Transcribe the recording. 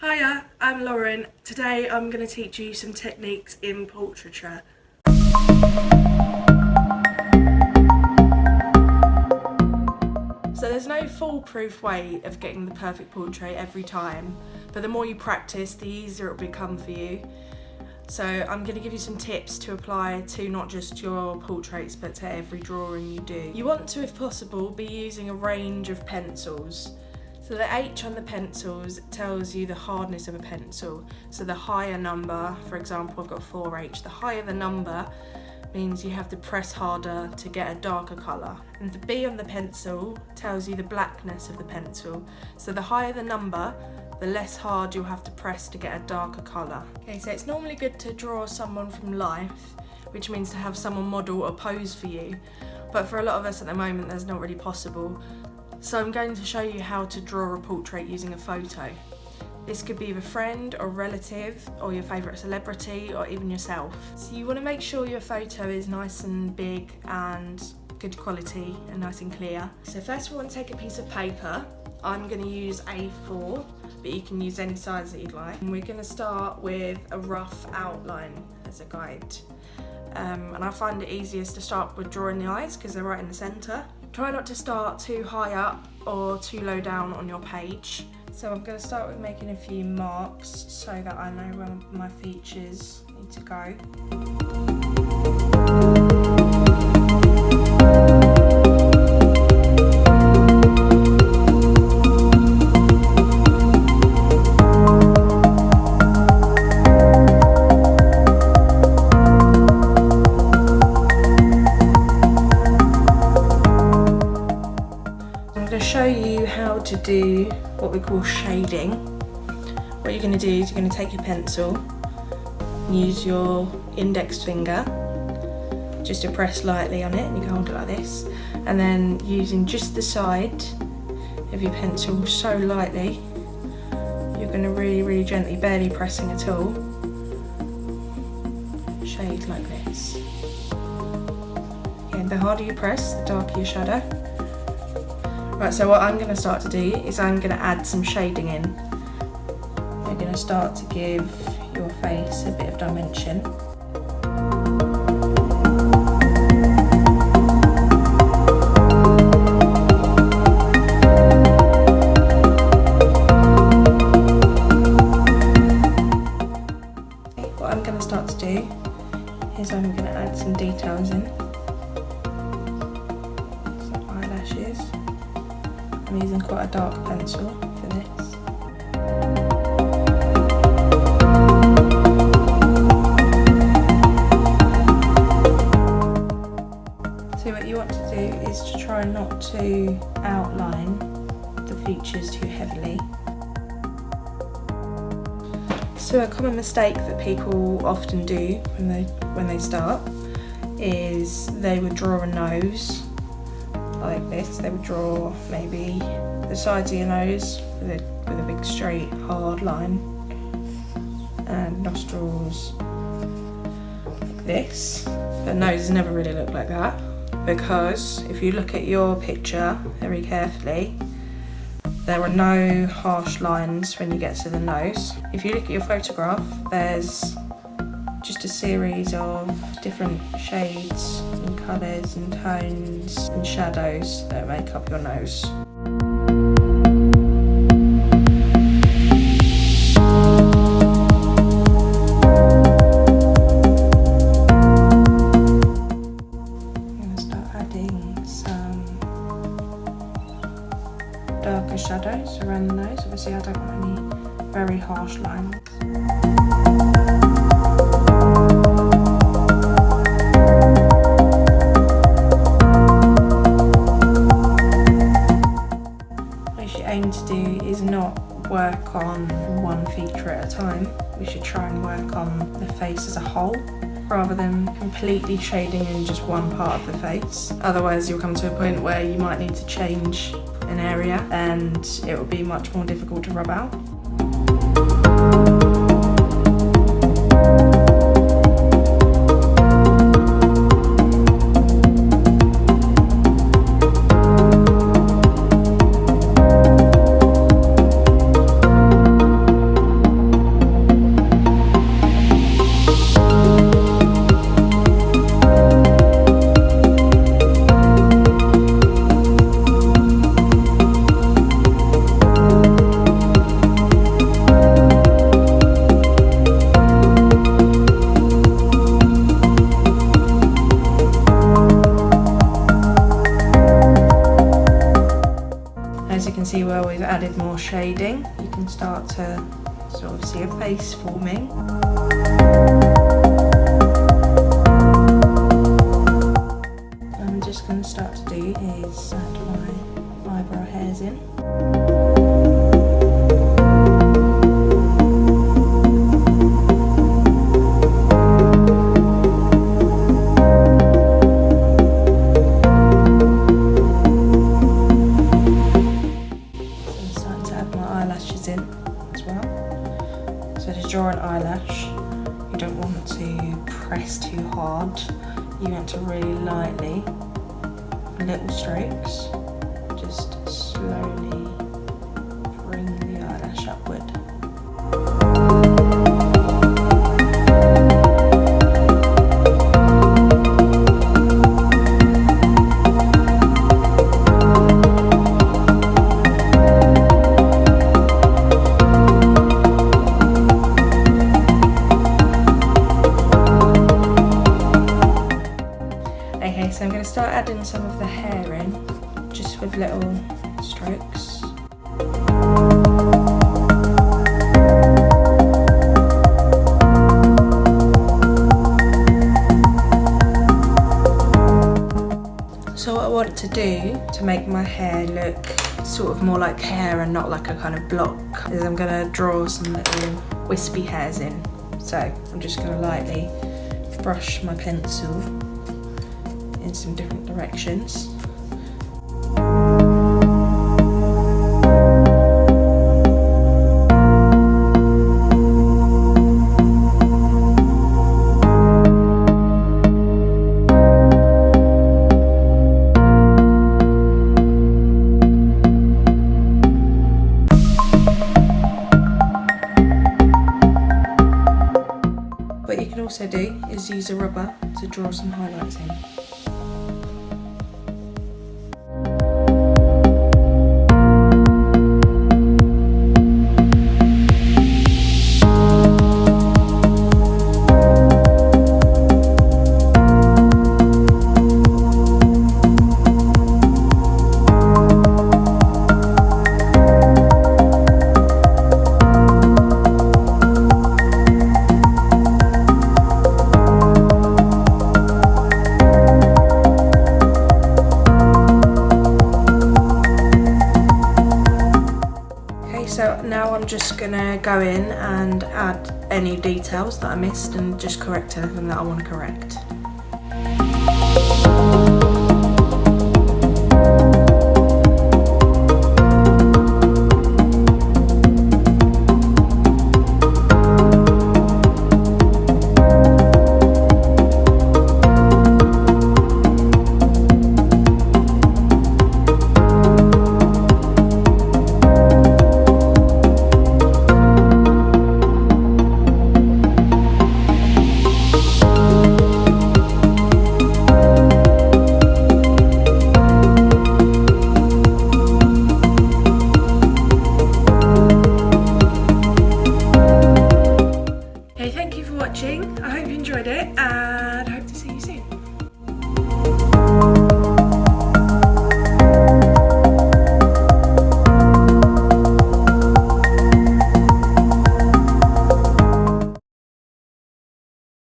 Hiya, I'm Lauren. Today I'm going to teach you some techniques in portraiture. So there's no foolproof way of getting the perfect portrait every time, but the more you practice, the easier it'll become for you. So I'm going to give you some tips to apply to not just your portraits, but to every drawing you do. You want to, if possible, be using a range of pencils. So the H on the pencils tells you the hardness of a pencil. So the higher number, for example, I've got 4H, the higher the number means you have to press harder to get a darker colour. And the B on the pencil tells you the blackness of the pencil. So the higher the number, the less hard you'll have to press to get a darker colour. Okay, so it's normally good to draw someone from life, which means to have someone model or pose for you. But for a lot of us at the moment, that's not really possible. So I'm going to show you how to draw a portrait using a photo. This could be of a friend or relative or your favourite celebrity or even yourself. So you want to make sure your photo is nice and big and good quality and nice and clear. So first we want to take a piece of paper. I'm going to use A4, but you can use any size that you'd like. And we're going to start with a rough outline as a guide. And I find it easiest to start with drawing the eyes because they're right in the centre. Try not to start too high up or too low down on your page. So I'm going to start with making a few marks so that I know where my features need to go. I'm going to show you how to do what we call shading. What you're going to do is you're going to take your pencil and use your index finger just to press lightly on it, and you can hold it like this, and then using just the side of your pencil so lightly, you're going to really gently, barely pressing at all, shade like this. And the harder you press, the darker your shadow. Right, so what I'm going to start to do is I'm going to add some shading in. We're going to start to give your face a bit of dimension. What I'm going to start to do is I'm going to add some details in. Some eyelashes. I'm using quite a dark pencil for this. So what you want to do is to try not to outline the features too heavily. So a common mistake that people often do when they start is they would draw a nose like this. They would draw maybe the sides of your nose with a big straight hard line, and nostrils like this. But noses never really look like that, because if you look at your picture very carefully, there are no harsh lines when you get to the nose. If you look at your photograph, there's just a series of different shades and colours and tones and shadows that make up your nose. I'm going to start adding some darker shadows around the nose. Obviously I don't want any very harsh lines. Aim to do is not work on one feature at a time. We should try and work on the face as a whole rather than completely shading in just one part of the face. Otherwise you'll come to a point where you might need to change an area and it will be much more difficult to rub out. as you can see where we've added more shading, you can start to sort of see a face forming. What I'm just going to start to do is add my eyebrow hairs in. Draw an eyelash. You don't want to press too hard. You want to really lightly, little strokes, just slowly bring the eyelash upward. Okay, so I'm going to start adding some of the hair in, just with little strokes. So what I want to do to make my hair look sort of more like hair and not like a kind of block is I'm going to draw some little wispy hairs in. So I'm just going to lightly brush my pencil in some different directions. What you can also do is use a rubber to draw some highlights in. So now I'm just gonna go in and add any details that I missed and just correct anything that I want to correct. I hope you enjoyed it.